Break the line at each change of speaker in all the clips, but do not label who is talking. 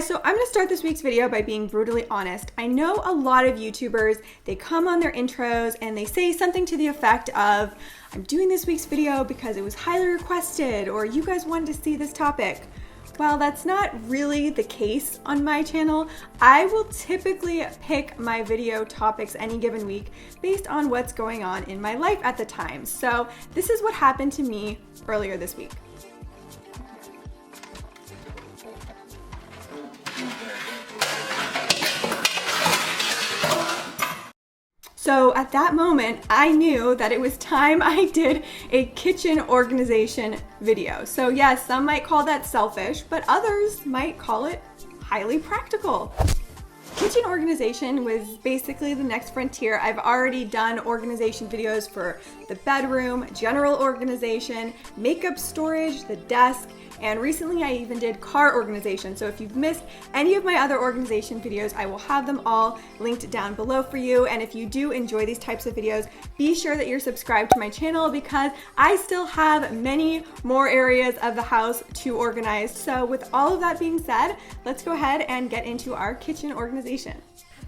guys, so I'm gonna start this week's video by being brutally honest. I know a lot of YouTubers, they come on their intros and they say something to the effect of, I'm doing this week's video because it was highly requested, or you guys wanted to see this topic. Well, that's not really the case on my channel. I will typically pick my video topics any given week based on what's going on in my life at the time. So this is what happened to me earlier this week. So at that moment, I knew that it was time I did a kitchen organization video. So yes, some might call that selfish, but others might call it highly practical. Kitchen organization was basically the next frontier. I've already done organization videos for the bedroom, general organization, makeup storage, the desk, and recently I even did car organization. So if you've missed any of my other organization videos, I will have them all linked down below for you. And if you do enjoy these types of videos, be sure that you're subscribed to my channel because I still have many more areas of the house to organize. So with all of that being said, let's go ahead and get into our kitchen organization.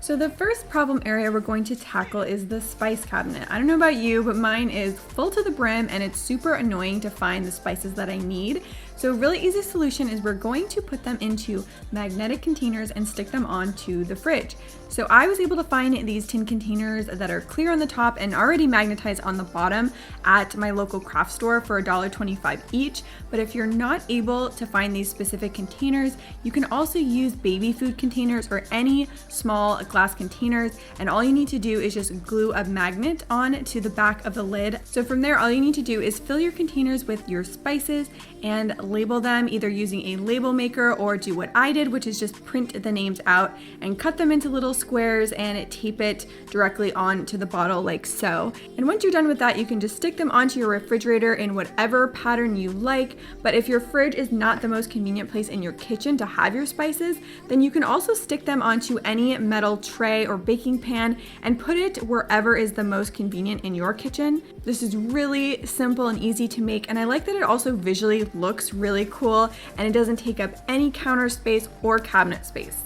So the first problem area we're going to tackle is the spice cabinet. I don't know about you, but mine is full to the brim and it's super annoying to find the spices that I need. So a really easy solution is we're going to put them into magnetic containers and stick them onto the fridge. So I was able to find these tin containers that are clear on the top and already magnetized on the bottom at my local craft store for $1.25 each. But if you're not able to find these specific containers, you can also use baby food containers or any small glass containers. And all you need to do is just glue a magnet on to the back of the lid. So from there, all you need to do is fill your containers with your spices and label them either using a label maker or do what I did, which is just print the names out and cut them into little squares and tape it directly onto the bottle like so. And once you're done with that, you can just stick them onto your refrigerator in whatever pattern you like. But if your fridge is not the most convenient place in your kitchen to have your spices, then you can also stick them onto any metal tray or baking pan and put it wherever is the most convenient in your kitchen. This is really simple and easy to make, and I like that it also visually looks really cool and it doesn't take up any counter space or cabinet space.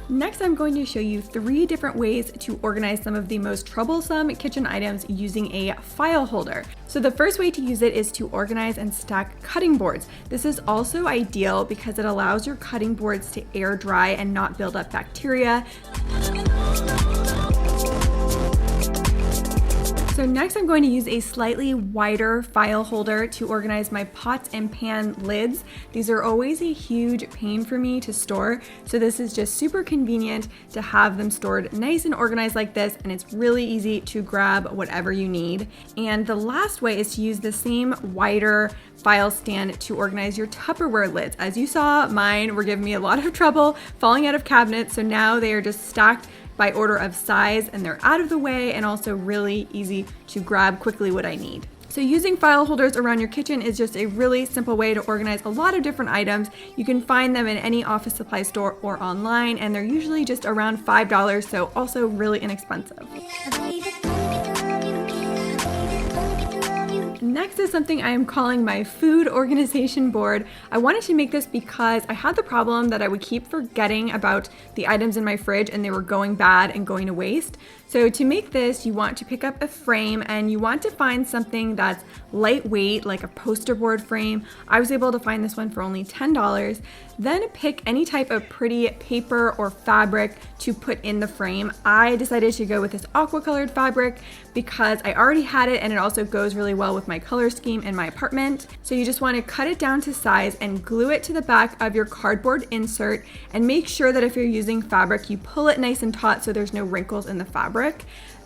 Next, I'm going to show you 3 different ways to organize some of the most troublesome kitchen items using a file holder. So the first way to use it is to organize and stack cutting boards. This is also ideal because it allows your cutting boards to air dry and not build up bacteria. So next I'm going to use a slightly wider file holder to organize my pots and pan lids. These are always a huge pain for me to store, so this is just super convenient to have them stored nice and organized like this, and it's really easy to grab whatever you need. And the last way is to use the same wider file stand to organize your Tupperware lids. As you saw, mine were giving me a lot of trouble falling out of cabinets, so now they are just stacked by order of size and they're out of the way and also really easy to grab quickly what I need. So using file holders around your kitchen is just a really simple way to organize a lot of different items. You can find them in any office supply store or online, and they're usually just around $5, so also really inexpensive. Next is something I am calling my food organization board. I wanted to make this because I had the problem that I would keep forgetting about the items in my fridge and they were going bad and going to waste. So to make this, you want to pick up a frame and you want to find something that's lightweight, like a poster board frame. I was able to find this one for only $10. Then pick any type of pretty paper or fabric to put in the frame. I decided to go with this aqua colored fabric because I already had it and it also goes really well with my color scheme in my apartment. So you just want to cut it down to size and glue it to the back of your cardboard insert, and make sure that if you're using fabric, you pull it nice and taut so there's no wrinkles in the fabric.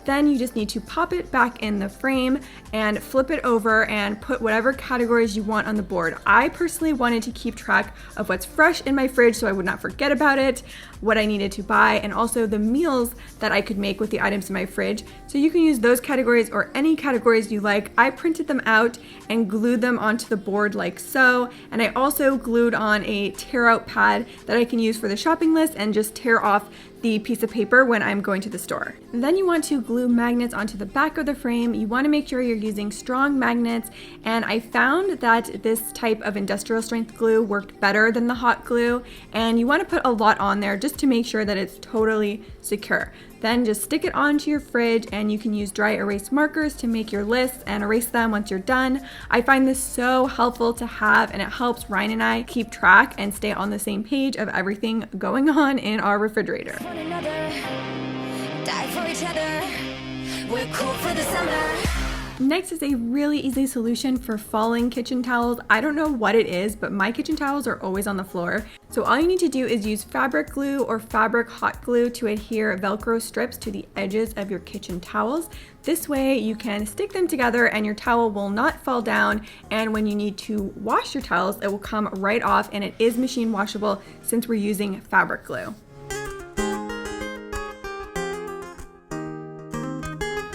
Then you just need to pop it back in the frame and flip it over and put whatever categories you want on the board. I personally wanted to keep track of what's fresh in my fridge so I would not forget about it, what I needed to buy, and also the meals that I could make with the items in my fridge. So you can use those categories or any categories you like. I printed them out and glued them onto the board like so. And I also glued on a tear out pad that I can use for the shopping list and just tear off the piece of paper when I'm going to the store. Then you want to glue magnets onto the back of the frame. You want to make sure you're using strong magnets, and I found that this type of industrial strength glue worked better than the hot glue, and you want to put a lot on there just to make sure that it's totally secure. Then just stick it onto your fridge, and you can use dry erase markers to make your lists and erase them once you're done. I find this so helpful to have, and it helps Ryan and I keep track and stay on the same page of everything going on in our refrigerator.
One another, die for each other. We're cool for the summer.
Next is a really easy solution for falling kitchen towels. I don't know what it is, but my kitchen towels are always on the floor. So all you need to do is use fabric glue or fabric hot glue to adhere Velcro strips to the edges of your kitchen towels. This way you can stick them together and your towel will not fall down, and when you need to wash your towels, it will come right off, and it is machine washable since we're using fabric glue.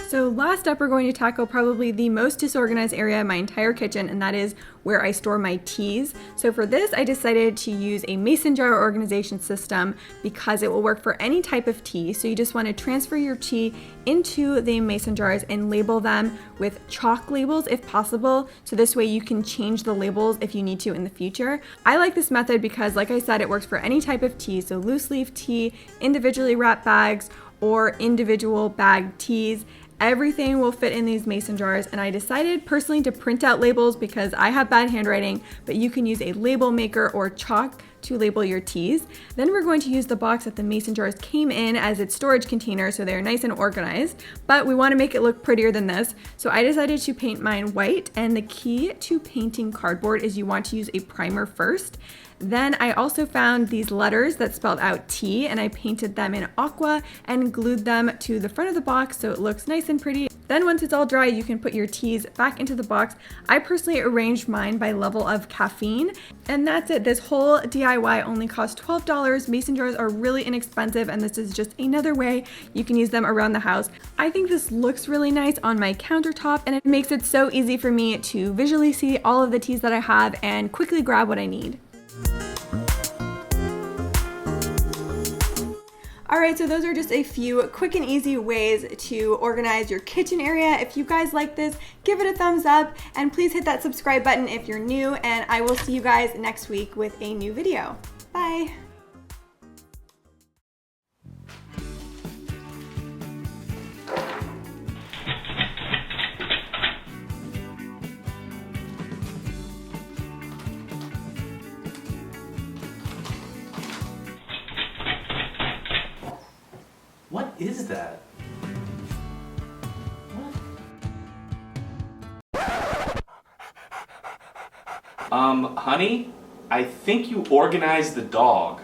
So last up, we're going to tackle probably the most disorganized area in my entire kitchen, and that is where I store my teas. So for this, I decided to use a mason jar organization system because it will work for any type of tea. So you just want to transfer your tea into the mason jars and label them with chalk labels if possible. So this way you can change the labels if you need to in the future. I like this method because, like I said, it works for any type of tea. So loose leaf tea, individually wrapped bags, or individual bagged teas. Everything will fit in these mason jars, and I decided personally to print out labels because I have bad handwriting, but you can use a label maker or chalk to label your teas. Then we're going to use the box that the mason jars came in as its storage container, so they're nice and organized, but we want to make it look prettier than this. So I decided to paint mine white, and the key to painting cardboard is you want to use a primer first. Then I also found these letters that spelled out tea, and I painted them in aqua and glued them to the front of the box so it looks nice and pretty. Then once it's all dry, you can put your teas back into the box. I personally arranged mine by level of caffeine, and that's it. This whole DIY only cost $12. Mason jars are really inexpensive, and this is just another way you can use them around the house. I think this looks really nice on my countertop, and it makes it so easy for me to visually see all of the teas that I have and quickly grab what I need. Alright, so those are just a few quick and easy ways to organize your kitchen area. If you guys like this, give it a thumbs up, and please hit that subscribe button if you're new, and I will see you guys next week with a new video. Bye!
What is that? What? Honey, I think you organized the dog.